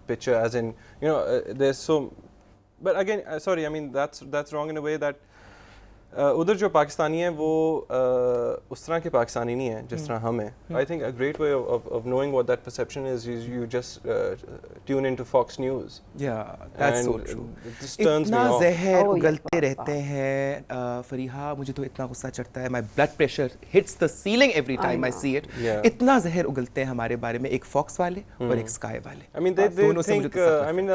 picture, as in, you know, there's so. But again, sorry, I mean that's wrong in a way that उधर जो पाकिस्तानी हैं वो उस तरह के पाकिस्तानी नहीं हैं जिस तरह हम हैं. I think a great way of knowing what that perception is you just tune into Fox News. Yeah, that's And so true. It just turns me इतना off. जहर Oh, उगलते yeah. रहते हैं फरीहा, मुझे तो इतना गुस्सा चढ़ता है. My blood pressure hits the ceiling every time I see it. Yeah. इतना जहर उगलते हैं हमारे बारे में, एक Fox वाले और एक Sky वाले. I mean they दोनों से मुझे think तो सख्त I mean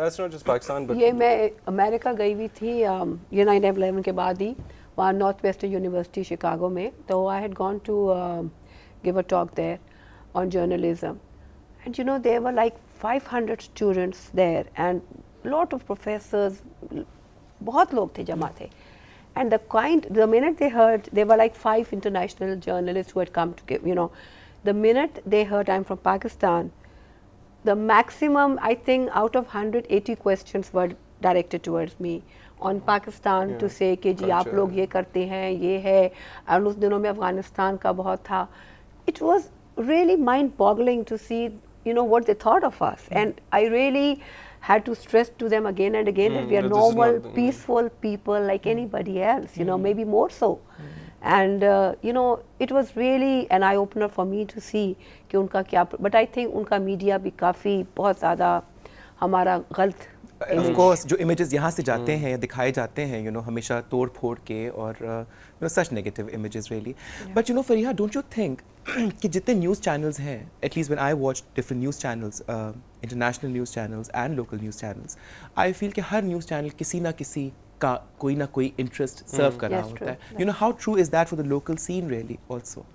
that's not just Pakistan but ये मैं अमेरिका गई हुई थी ये 9/11 के बाद ही वहाँ नॉर्थ वेस्टर्न यूनिवर्सिटी शिकागो में. तो I had gone to give a talk there on journalism and you know there were like 500 students there and lot of professors, बहुत लोग थे, जमा थे. And the minute they heard, there were like 5 international journalists who had come to give, you know, the minute they heard I'm from Pakistan, the maximum, I think, out of 180 questions were directed towards me on Pakistan, to say कि जी आप लोग ये करते हैं, ये है, और उस दिनों में अफगानिस्तान का बहुत था. It was really mind-boggling to see, you know, what they thought of us, and I really had to stress to them again and again that we are that this is normal, not- peaceful people like anybody else, you know, maybe more so. And you know, it was really an eye opener for me to see कि उनका क्या, but I think उनका media भी काफ़ी बहुत ज़्यादा हमारा गलत. Of course, जो images यहाँ से जाते हैं या दिखाए जाते हैं, you know, हमेशा तोड़ फोड़ के और you know, such negative images really. But you know, Fariha, don't you think कि जितने news channels हैं, at least when I watch different news channels, international news channels and local news channels, I feel कि हर news channel किसी ना किसी का कोई ना कोई interest serve कर रहा That's होता true. है. You know, how true is that for the local scene really also?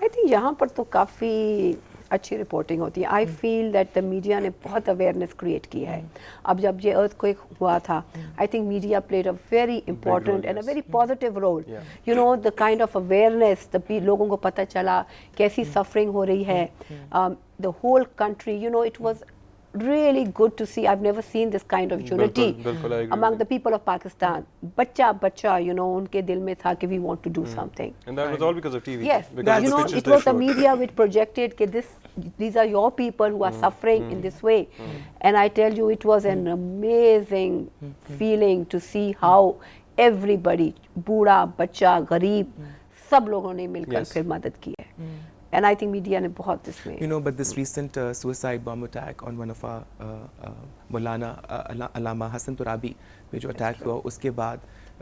I think यहाँ पर तो काफ़ी अच्छी रिपोर्टिंग होती है. I feel that the media ने बहुत अवेयरनेस क्रिएट किया है. अब जब ये अर्थक्वेक हुआ था, I think media played a very important and a very positive role. You know, the kind of awareness, लोगों को पता चला कैसी सफरिंग हो रही है. The whole country, you know, it was really good to see. I've never seen this kind of unity बिल्कुल, I agree among with the people of Pakistan. बच्चा, you know, उनके दिल में था कि we want to do something. And that was all because of TV. Yes, Because you of the know, pictures it they was the showed. media which projected that these are your people who are suffering in this way. And I tell you, it was an amazing feeling to see how everybody, बूढ़ा, बच्चा, गरीब, सब लोगों ने मिलकर Yes. फिर मदद की है. And I think media ने बहुत इसमें. You know, but this recent suicide bomb attack on one of our Maulana Allama Hassan Turabi, पे जो attack हुआ उसके बाद,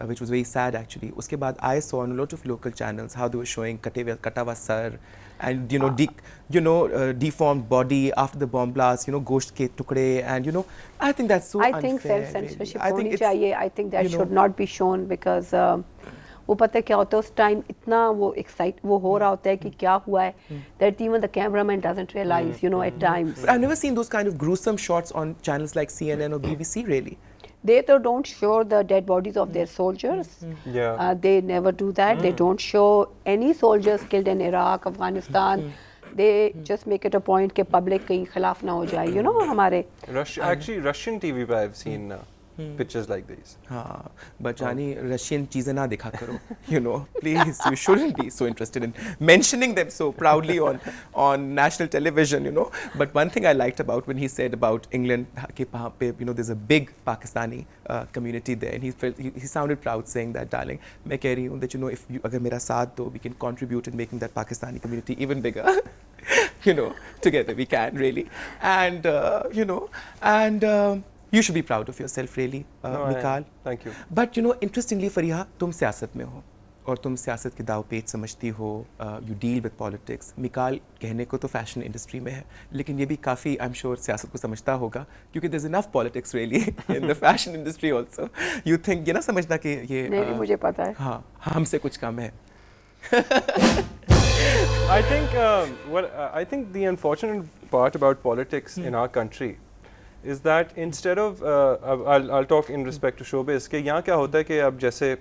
which was very sad actually. उसके बाद I saw on a lot of local channels how they were showing कटा हुआ sir and you know deformed body after the bomb blast. You know, गोश्त के टुकड़े, and you know, I think that's so unfair. I think self-censorship really. होनी चाहिए. I think that you know, should not be shown because वो पता है क्या होता है उस टाइम इतना वो हो रहा होता है कि क्या हुआ है that even the cameraman doesn't realize, you know, at times. But I've never seen those kind of gruesome shots on channels like CNN or BBC really. They don't show the dead bodies of their soldiers. Yeah. They never do that. They don't show any soldiers killed in Iraq, Afghanistan. They just make it a point कि public कहीं खिलाफ ना हो जाए, you know, हमारे. Actually, Russian TV पे I've seen pictures like these. हाँ, but जानी Russian चीज़ें ना दिखा करो, you know, please, you shouldn't be so interested in mentioning them so proudly on national television, you know. But one thing I liked about when he said about England कि वहाँ पे, you know, there's a big Pakistani community there, and he sounded proud saying that, darling, मैं कह रही हूँ that, you know, if you अगर मेरा साथ दो, we can contribute in making that Pakistani community even bigger. You know, together we can really, and you know, and you should be proud of yourself really, Mikaal. Thank you. But you know, interestingly, Fariha, तुम सियासत में हो और तुम सियासत के दाव पेच समझती हो. You deal with politics. Mikaal कहने को तो fashion industry में है, लेकिन ये भी काफ़ी I'm sure सियासत को समझता होगा, क्योंकि there's enough politics really in the fashion industry also. You think ये ना समझना कि ये नहीं मुझे पता है. हाँ, हमसे कुछ कम है. I think the unfortunate part about politics in our country is that instead of I'll talk in respect to showbiz कि यहाँ क्या होता है कि अब जैसे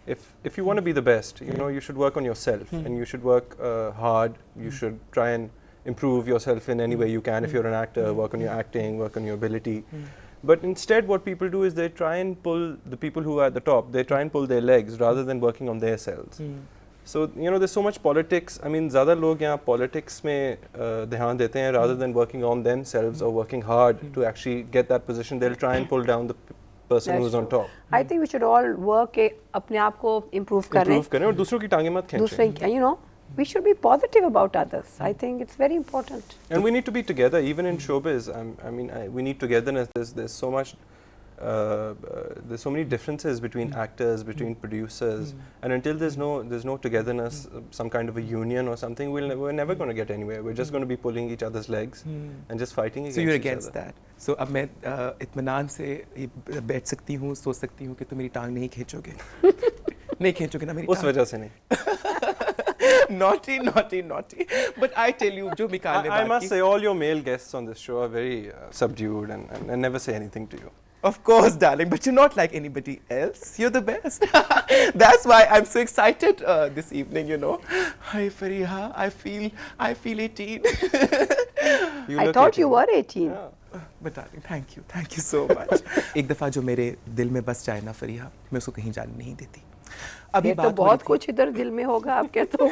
if you want to be the best, you know, you should work on yourself and you should work hard. You should try and improve yourself in any way you can. If you're an actor, work on your acting, work on your ability. But instead, what people do is they try and pull the people who are at the top. They try and pull their legs rather than working on their selves. So you know, there's so much politics. I mean, ज़्यादा लोग यहाँ politics में ध्यान देते हैं rather than working on themselves or working hard to actually get that position. They'll try and pull down the person who's on top. I think we should all work अपने आप को improve करें. Improve करें और दूसरों की टांगें मत खींचें. दूसरे, you know, we should be positive about others. I think it's very important. And we need to be together, even in showbiz. I mean, we need togetherness. There's so much. There's so many differences between actors, between producers, and until there's no togetherness, some kind of a union or something, we're never going to get anywhere. We're just going to be pulling each other's legs and just fighting against each other. So you're against that. So अब मैं इत्मीनान से बैठ सकती हूँ, सोच सकती हूँ कि तुम मेरी टांग नहीं खींचोगे. नहीं खींचोगे ना मेरी टांग. उस वजह से नहीं. Naughty. But I tell you, जो Mikaal ने I must say, all your male guests on this show are very subdued and never say anything to you. Of course, darling, but you're not like anybody else. You're the best. That's why I'm so excited this evening, you know. Hi, Fariha, I feel 18. I thought you were 18. Yeah. But darling, thank you so much. एक दफ़ा जो मेरे दिल में बस जाए ना फरीहा, मैं उसको कहीं जाने नहीं देती. अभी तो बहुत कुछ इधर दिल में होगा आपके तो.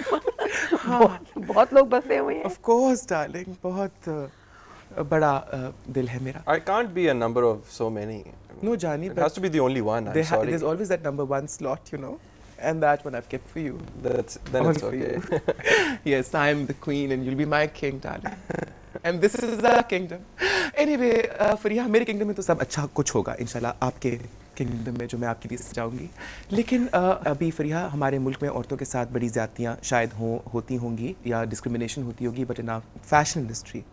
बहुत लोग बसे हुए हैं. Of course, darling, बहुत बड़ा दिल है मेरा. I can't be a number of so many. No, Jani, it has to be the only one. I'm sorry. There's always that number one slot, you know, and that one I've kept for you. Then it's okay. Yes, I'm the queen and you'll be my king, darling. And this is our kingdom. Anyway, Fariha, मेरे kingdom में तो सब अच्छा कुछ होगा, इंशाल्लाह. आपके kingdom में जो मैं आपके लिए सजाऊंगी. लेकिन अभी फरीहा, हमारे मुल्क में औरतों के साथ बड़ी ज़्यादतियाँ शायद होती होंगी या discrimination होती होगी, but in our fashion industry,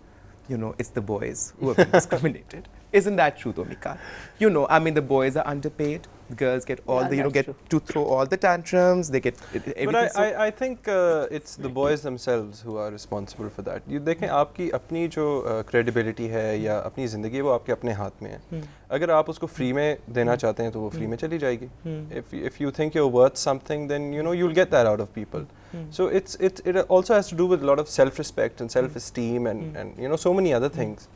you know, it's the boys who have been discriminated. Isn't that true though, Mikaal? You know, I mean, the boys are underpaid. The girls get all the, you know, get to throw all the tantrums. They get everything. But I think it's the boys themselves who are responsible for that. You देखें, आपकी अपनी जो credibility है या अपनी ज़िंदगी है, वो आपके अपने हाथ में है. अगर आप उसको free में देना चाहते हैं, तो वो free में चली जाएगी. If you think you're worth something, then you know you'll get that out of people. So it also has to do with a lot of self-respect and self-esteem and you know so many other things.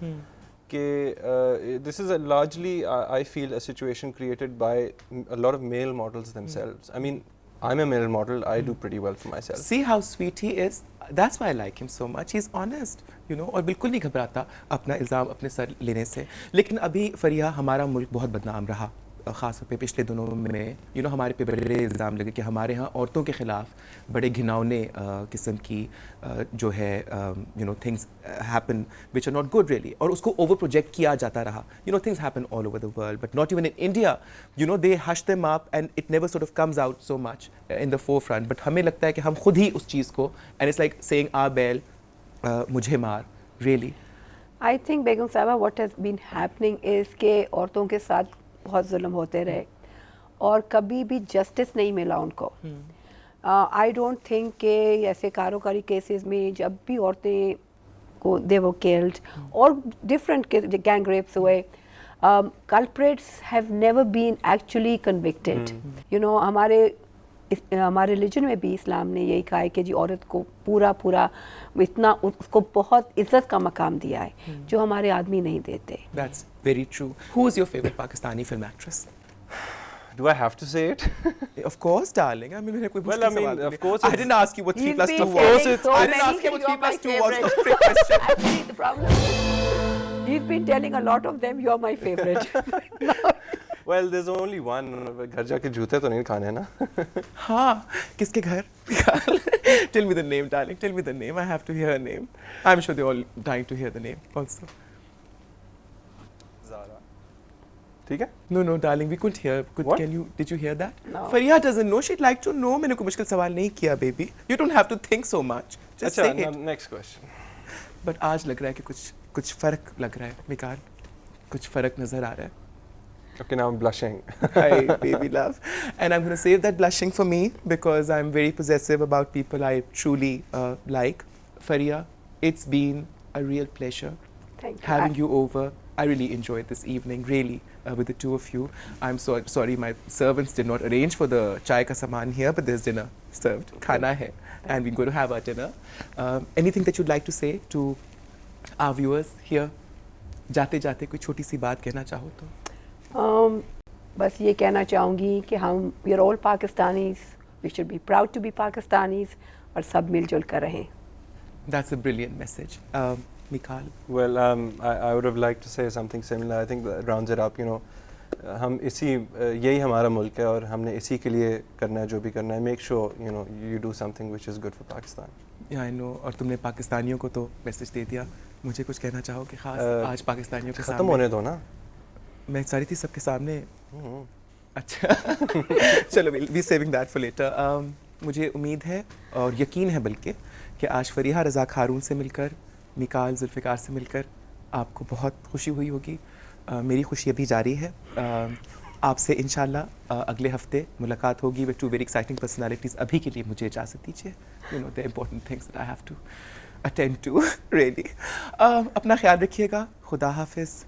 this is largely I feel a situation created by a lot of male models themselves. I mean, I'm a male model. I do pretty well for myself. See how sweet he is. That's why I like him so much. He's honest, you know, और बिल्कुल नहीं घबराता अपना इल्ज़ाम अपने sir लेने से. लेकिन अभी फरिया हमारा मुल्क बहुत बदनाम रहा, ख़ास पे पिछले दिनों में यू नो हमारे पे बड़े इल्ज़ाम लगे कि हमारे यहाँ औरतों के ख़िलाफ़ बड़े घिनौने किस्म की जो है you know things happen which are not good really, और उसको ओवर प्रोजेक्ट किया जाता रहा. You know things happen all over the world but not even in India. You know they hush them up and it never sort of comes out so much in the forefront. But हमें लगता है कि हम खुद ही उस चीज़ को, and it's like saying आ बैल मुझे मार. रियली आई थिंक बेगम साहबा what has been happening is के औरतों के साथ बहुत जुल्म होते रहे और कभी भी जस्टिस नहीं मिला उनको. आई डोंट थिंक के ऐसे कारोकारी केसेस में जब भी औरतें को दे वर किल्ड और डिफरेंट गैंग रेप्स हुए, culprits have never been actually convicted. You know हमारे रिलीजन में भी इस्लाम ने यही कहा है कि जी औरत को पूरा इतना उसको बहुत इज्जत का मकाम दिया है जो हमारे आदमी नहीं देते. that's very true. Who is your favorite Pakistani film actress? Do I have to say it? Of course, darling. I mean, मैंने कोई Well, I मुश्किल mean, सवाल of नहीं. course I it's- didn't ask you what 3 He's plus been 2 was. telling so I didn't many ask you what things, 3 you're my plus 2 was. favorite. No trick question. Actually, the problem he's been telling a lot of them. You're my favorite. Well, there's only one. घर जाके जूते तो नहीं खाने ना. हाँ, किसके घर? Tell me the name, darling. Tell me the name. I have to hear her name. I'm sure they're all dying to hear the name also. Zara. ठीक है? No, darling. We couldn't hear. What? Did you hear that? No. Fariha doesn't know. She'd like to know. मैंने कोई मुश्किल सवाल नहीं किया, baby. You don't have to think so much. Just अच्छा, say it. next question. But आज लग रहा है कि कुछ फर्क लग रहा है, मिकाल. कुछ फर्क नजर आ रहा है. Okay, now I'm blushing. Hi, baby love. And I'm going to save that blushing for me because I'm very possessive about people I truly like. Fariha, it's been a real pleasure Thank you. having you over. I really enjoyed this evening, really, with the two of you. I'm sorry my servants did not arrange for the chai ka saman here, but there's dinner served. Khana hai. And we're going to have our dinner. Anything that you'd like to say to our viewers here? जाते जाते कोई छोटी सी बात कहना चाहो तो? बस ये कहना चाहूँगी कि हम we are all Pakistanis, we should be proud to be Pakistanis और सब मिलजुल कर रहें. That's a brilliant message. Mikaal? Well, I would have liked to say something similar. I think that rounds it up, you know. हम यही हमारा मुल्क है और हमने इसी के लिए करना है जो भी करना है. Make sure, you know, you do something which is good for Pakistan. Yeah, I know. और तुमने पाकिस्तानियों को तो मैसेज दे दिया. मुझे कुछ कहना चाहोगे खास आज पाकिस्तानियों के खत्म सामने? होने दो ना. मैं सारी थी सबके सामने. अच्छा. चलो, we'll be saving that for later. मुझे उम्मीद है और यकीन है बल्कि कि आज फरीहा रज़ाक हारून से मिलकर, मिकाल जुल्फ़िकार से मिलकर आपको बहुत खुशी हुई होगी. मेरी खुशी अभी जारी है. आपसे इंशाल्लाह अगले हफ्ते मुलाकात होगी with two very exciting personalities. अभी के लिए मुझे इजाज़त दीजिए. You know, the important things that I have to attend to, really. अपना ख्याल रखिएगा. खुदा हाफिज़.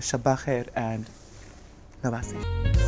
शब्बा खैर and नवाज़िश.